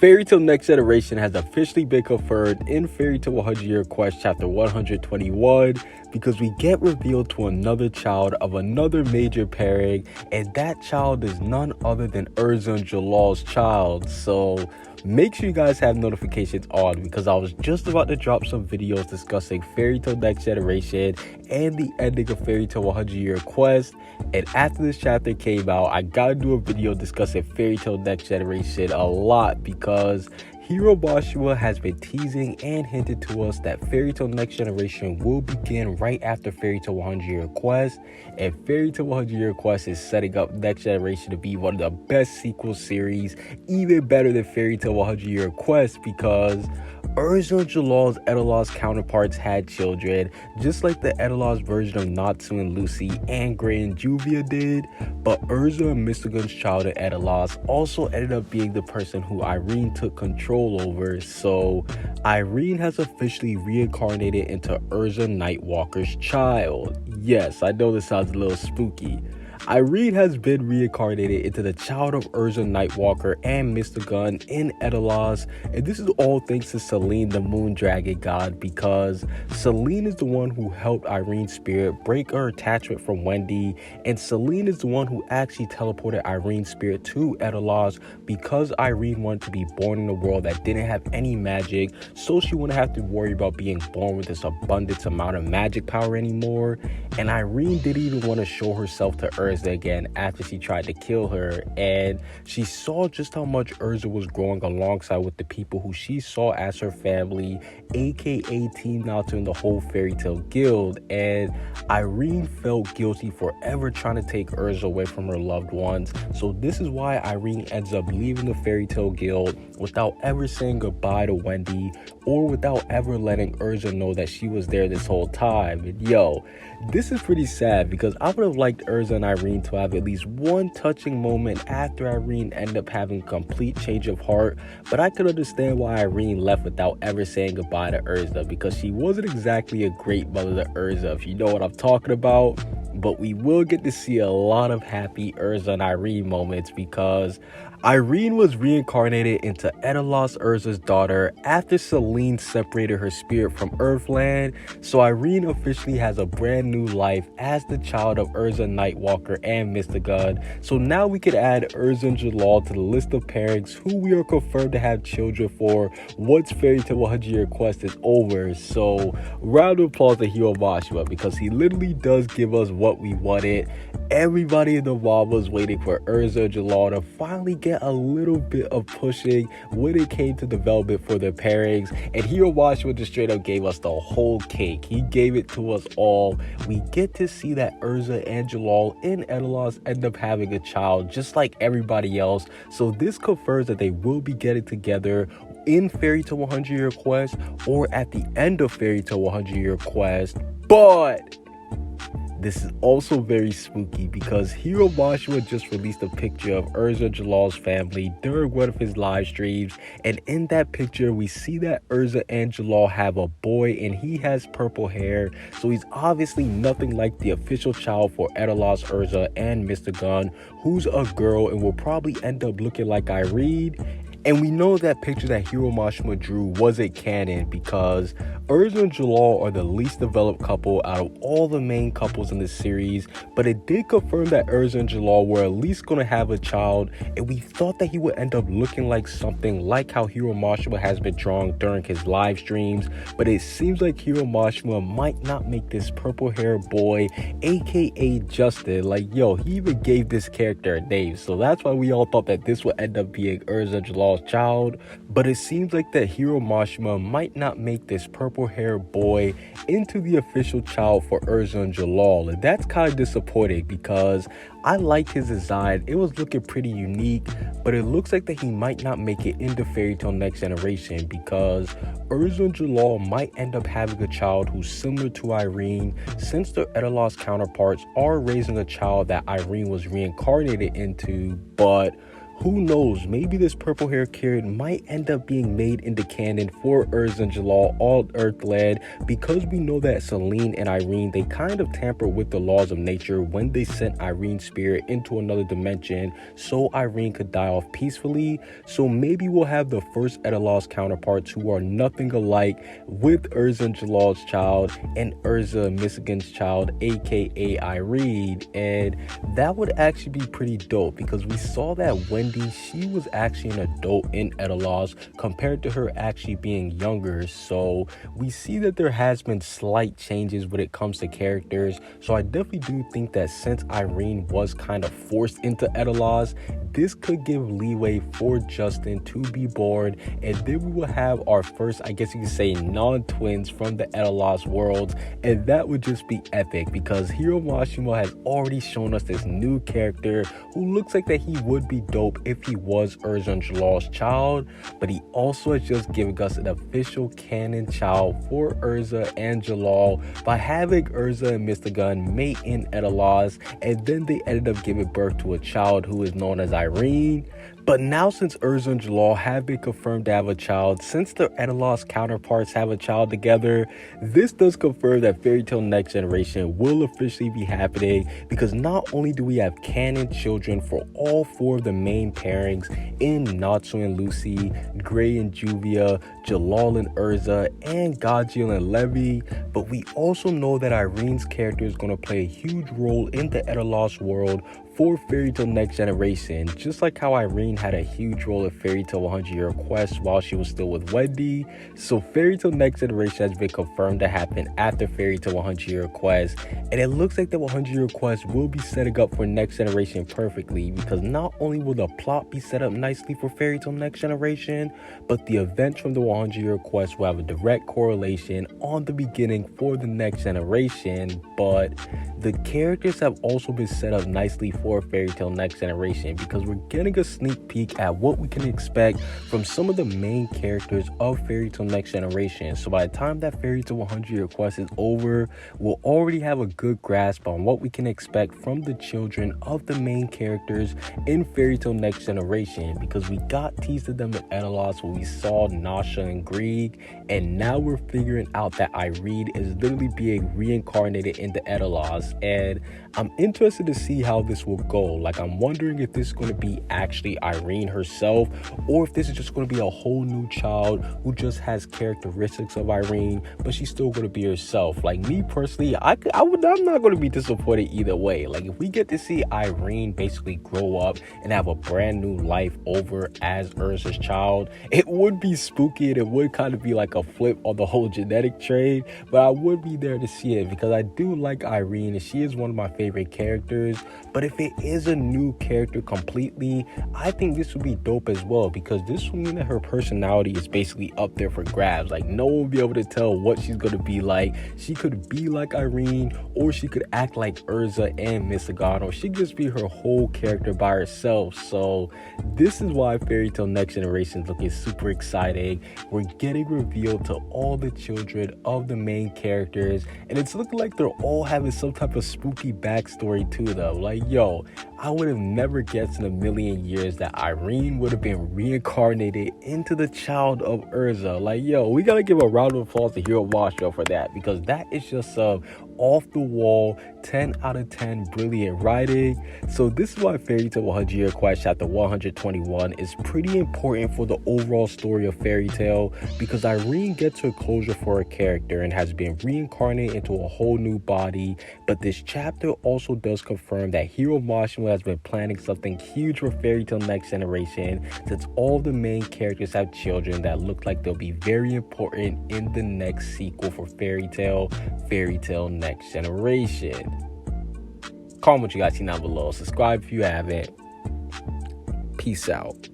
Fairy Tale Next Generation has officially been confirmed in Fairy Tale 100 Year Quest chapter 121 because we get revealed to another child of another major pairing, and that child is none other than Erza and Jellal's child. So make sure you guys have notifications on because I was just about to drop some videos discussing Fairy Tale Next Generation and the ending of Fairy Tale 100 Year Quest. And after this chapter came out, I gotta do a video discussing Fairy Tale Next Generation a lot because Hiro Mashima has been teasing and hinted to us that Fairy Tale Next Generation will begin right after Fairy Tale 100 Year Quest, and Fairy Tale 100 Year Quest is setting up Next Generation to be one of the best sequel series, even better than Fairy Tale 100 Year Quest, because Erza and Jellal's Edelaw's counterparts had children, just like the Edelaw's version of Natsu and Lucy and Gray and Juvia did, but Erza and Mr. Gun's child in Edelaw's also ended up being the person who Irene took control over. So Irene has officially reincarnated into Erza Nightwalker's child. Yes, I know this sounds a little spooky. Irene has been reincarnated into the child of Erza Nightwalker and Mr. Gun in Edelaw's, and this is all thanks to Selene, the moon dragon god, because Selene is the one who helped Irene's spirit break her attachment from Wendy, and Selene is the one who actually teleported Irene's spirit to Edelaw's because Irene wanted to be born in a world that didn't have any magic, so she wouldn't have to worry about being born with this abundance amount of magic power anymore. And Irene didn't even want to show herself to Erza again after she tried to kill her, and she saw just how much Erza was growing alongside with the people who she saw as her family, aka Team Natsu and the whole Fairy Tale Guild. And Irene felt guilty for ever trying to take Erza away from her loved ones, so this is why Irene ends up leaving the Fairy Tale Guild without ever saying goodbye to Wendy or without ever letting Erza know that she was there this whole time. And yo, this is pretty sad because I would have liked Erza and Irene to have at least one touching moment after Irene ended up having a complete change of heart, but I could understand why Irene left without ever saying goodbye to Erza, because she wasn't exactly a great mother to Erza, if you know what I'm talking about. But we will get to see a lot of happy Erza and Irene moments because Irene was reincarnated into Edelaw's Erza's daughter after Selene separated her spirit from Earthland, so Irene officially has a brand new life as the child of Erza Nightwalker and Mr. Gun. So now we could add Erza and Jellal to the list of pairings who we are confirmed to have children for once Fairy Tale 100 Year Quest is over. So round of applause to Hiro Mashima because he literally does give us what we wanted. Everybody in the mob was waiting for Erza and Jellal to finally get a little bit of pushing when it came to development for their pairings, and Hiro Mashima just straight up gave us the whole cake. He gave it to us all. We get to see that Erza and Jellal in Edelaw's end up having a child just like everybody else, so this confirms that they will be getting together in Fairy Tale 100 Year Quest or at the end of Fairy Tale 100 Year Quest. But this is also very spooky because Hiro Mashima just released a picture of Erza and Jellal's family during one of his live streams, and in that picture we see that Erza and Jellal have a boy and he has purple hair, so he's obviously nothing like the official child for Edelaw's Erza and Mr. Gun, who's a girl and will probably end up looking like Irene. And we know that picture that Hiro Mashima drew wasn't canon because Erza and Jellal are the least developed couple out of all the main couples in the series, but it did confirm that Erza and Jellal were at least going to have a child, and we thought that he would end up looking like something like how Hiro Mashima has been drawing during his live streams, but it seems like Hiro Mashima might not make this purple hair boy, aka Justin, like yo, he even gave this character a name, so that's why we all thought that this would end up being Erza and Jellal child. But it seems like that Hiro Mashima might not make this purple hair boy into the official child for Erza and Jellal, and that's kind of disappointing because I liked his design. It was looking pretty unique, but it looks like that he might not make it into Fairy Tale Next Generation because Erza and Jellal might end up having a child who's similar to Irene, since their Edelaw's counterparts are raising a child that Irene was reincarnated into. But who knows, maybe this purple hair kid might end up being made into canon for Erza and Jellal, all Earthland, because we know that Celine and Irene, they kind of tampered with the laws of nature when they sent Irene's spirit into another dimension so Irene could die off peacefully. So maybe we'll have the first Edelaw's counterparts who are nothing alike with Erza and Jellal's child and Erza and Michigan's child, aka Irene. And that would actually be pretty dope, because we saw that Wendy, she was actually an adult in Edelaw's compared to her actually being younger. So we see that there has been slight changes when it comes to characters. So I definitely do think that since Irene was kind of forced into Edelaw's, this could give leeway for Justin to be born, and then we will have our first, I guess you could say, non-twins from the Edelaw's worlds, and that would just be epic, because Hiro Mashima has already shown us this new character who looks like that he would be dope if he was Erza and Jellal's child, but he also has just given us an official canon child for Erza and Jellal by having Erza and Mr. Gunn mate in Edelaw's, and then they ended up giving birth to a child who is known as Irene. But now, since Erza and Jellal have been confirmed to have a child, since their Edelaw's counterparts have a child together, this does confirm that Fairy Tail Next Generation will officially be happening, because not only do we have canon children for all four of the main pairings in Natsu and Lucy, Gray and Juvia, Jellal and Erza, and Gajil and Levy, but we also know that Irene's character is going to play a huge role in the Edelaw's world for Fairy Tail Next Generation, just like how Irene had a huge role in Fairy Tail 100 Year Quest while she was still with Wendy. So Fairy Tail Next Generation has been confirmed to happen after Fairy Tail 100 Year Quest, and it looks like the 100 Year Quest will be setting up for Next Generation perfectly, because not only will the plot be set up nicely for Fairy Tail Next Generation, but the events from the 100 Year Quest will have a direct correlation on the beginning for the Next Generation. But the characters have also been set up nicely for Fairy Tail Next Generation, because we're getting a sneak peek at what we can expect from some of the main characters of Fairy Tail Next Generation. So by the time that Fairy Tail 100 Year Quest is over, we'll already have a good grasp on what we can expect from the children of the main characters in Fairy Tail Next Generation, because we got teased of them at Edelaw's when we saw Nasha and Grieg, and now we're figuring out that Irene is literally being reincarnated into Edelaw's, and I'm interested to see how this will go. Like, I'm wondering if this is going to be actually Irene herself, or if this is just going to be a whole new child who just has characteristics of Irene, but she's still going to be herself. Like, me personally, I'm not going to be disappointed either way. Like, if we get to see Irene basically grow up and have a brand new life over as Erza's child, it would be spooky, and it would kind of be like a flip on the whole genetic trade, but I would be there to see it, because I do like Irene and she is one of my favorite characters. But if it is a new character completely, I think this would be dope as well, because this will mean that her personality is basically up there for grabs. Like, no one will be able to tell what she's going to be like. She could be like Irene, or she could act like Erza and Misagon, or she could just be her whole character by herself. So this is why Fairy Tail Next Generation is looking super exciting. We're getting revealed to all the children of the main characters, and it's looking like they're all having some type of spooky backstory to them. Like, yo, I would have never guessed in a million years that Irene would have been reincarnated into the child of Erza. Like, yo, we gotta give a round of applause to Hiro Mashima for that, because that is just some off the wall 10 out of 10 brilliant writing. So this is why Fairy Tail 100 Year Quest chapter 121 is pretty important for the overall story of Fairy Tail, because Irene gets her closure for her character and has been reincarnated into a whole new body. But this chapter also does confirm that Hiro Mashima has been planning something huge for Fairy Tail Next Generation, since all the main characters have children that look like they'll be very important in the next sequel for Fairy Tail Next Generation. Comment what you guys see down below. Subscribe if you haven't. Peace out.